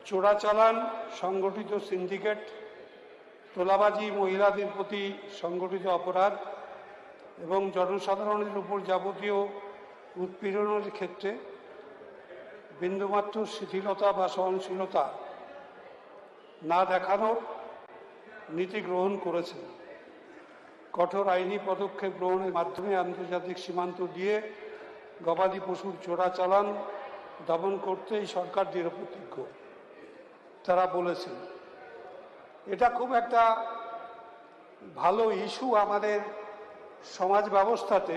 চোরাচালান, সংগঠিত সিন্ডিকেট, তোলাবাজি, মহিলাদের প্রতি সংগঠিত অপরাধ এবং জনসাধারণের উপর যাবতীয় উৎপীড়নের ক্ষেত্রে বিন্দুমাত্র শিথিলতা বা সহনশীলতা না দেখানোর নীতি গ্রহণ করেছেন। কঠোর আইনি পদক্ষেপ গ্রহণের মাধ্যমে আন্তর্জাতিক সীমান্ত দিয়ে গবাদি পশুর চোরাচালান দমন করতে এই সরকার দৃঢ়প্রতিজ্ঞ। তারা বলেছেন এটা খুব একটা ভালো ইস্যু আমাদের সমাজ ব্যবস্থাতে।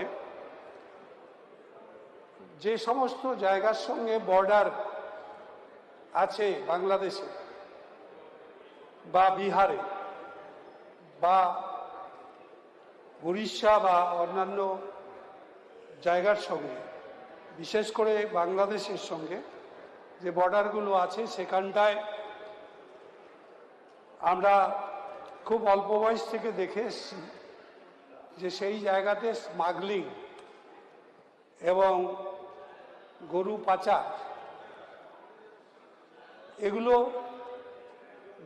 যে সমস্ত জায়গার সঙ্গে বর্ডার আছে বাংলাদেশে বা বিহারে বা উড়িষ্যা বা অন্যান্য জায়গার সঙ্গে, বিশেষ করে বাংলাদেশের সঙ্গে যে বর্ডারগুলো আছে, সেখানটায় আমরা খুব অল্প বয়স থেকে দেখে এসেছি যে সেই জায়গাতে স্মাগলিং এবং গরু পাচার এগুলো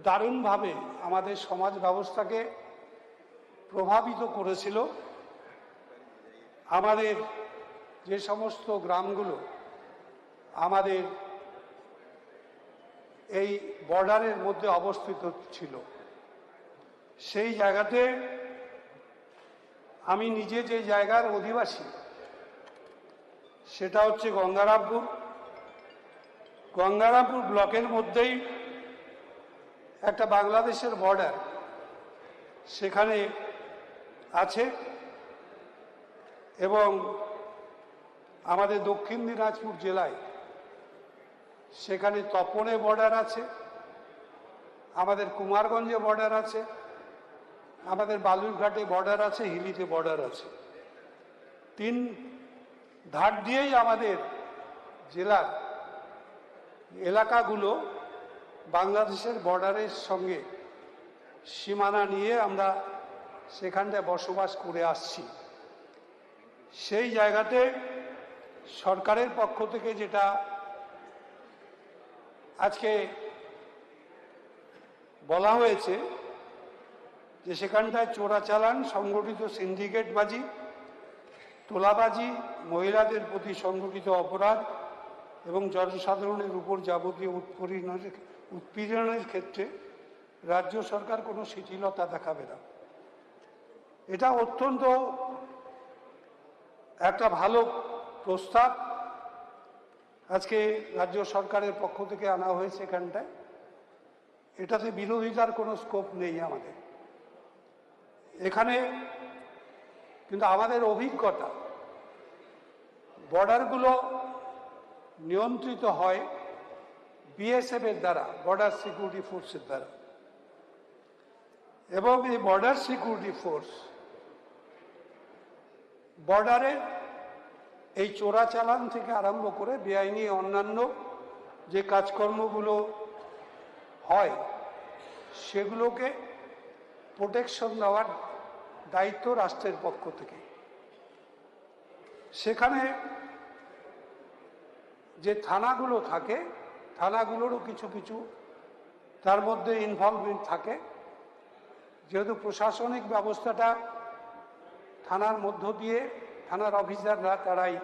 দারুণভাবে আমাদের সমাজ ব্যবস্থাকে প্রভাবিত করেছিল। আমাদের যে সমস্ত গ্রামগুলো আমাদের এই বর্ডারের মধ্যে অবস্থিত ছিল, সেই জায়গাতে আমি নিজে যে জায়গার অধিবাসী সেটা হচ্ছে গঙ্গারামপুর। গঙ্গারামপুর ব্লকের মধ্যেই একটা বাংলাদেশের বর্ডার সেখানে আছে এবং আমাদের দক্ষিণ দিনাজপুর জেলায় সেখানে তপনে বর্ডার আছে, আমাদের কুমারগঞ্জে বর্ডার আছে, আমাদের বালুরঘাটে বর্ডার আছে, হিলিতে বর্ডার আছে। তিন ধার দিয়েই আমাদের জেলার এলাকাগুলো বাংলাদেশের বর্ডারের সঙ্গে সীমানা নিয়ে আমরা সেখানটায় বসবাস করে আসছি। সেই জায়গাতে সরকারের পক্ষ থেকে যেটা আজকে বলা হয়েছে যে সেখানটায় চোরাচালান, সংগঠিত সিন্ডিকেটবাজি, তোলাবাজি, মহিলাদের প্রতি সংগঠিত অপরাধ এবং জনসাধারণের উপর যাবতীয় উৎপীড়নের ক্ষেত্রে রাজ্য সরকার কোনো শিথিলতা দেখাবে না। এটা অত্যন্ত একটা ভালো প্রস্তাব আজকে রাজ্য সরকারের পক্ষ থেকে আনা হয়েছে এখানটায়। এটাতে বিরোধিতার কোনো স্কোপ নেই আমাদের এখানে। কিন্তু আমাদের অভিজ্ঞতা, বর্ডারগুলো নিয়ন্ত্রিত হয় বিএসএফ এর দ্বারা, বর্ডার সিকিউরিটি ফোর্সের দ্বারা, এবং এই বর্ডার সিকিউরিটি ফোর্স বর্ডারে এই চোরাচালান থেকে আরম্ভ করে বেআইনি অন্যান্য যে কাজকর্মগুলো হয় সেগুলোকে প্রোটেকশন দেওয়ার দায়িত্ব রাষ্ট্রের পক্ষ থেকে। সেখানে যে থানাগুলো থাকে, থানাগুলোরও কিছু কিছু তার মধ্যে ইনভলভমেন্ট থাকে, যেহেতু প্রশাসনিক ব্যবস্থাটা থানার মধ্য দিয়ে থানার অফিসাররা তারাই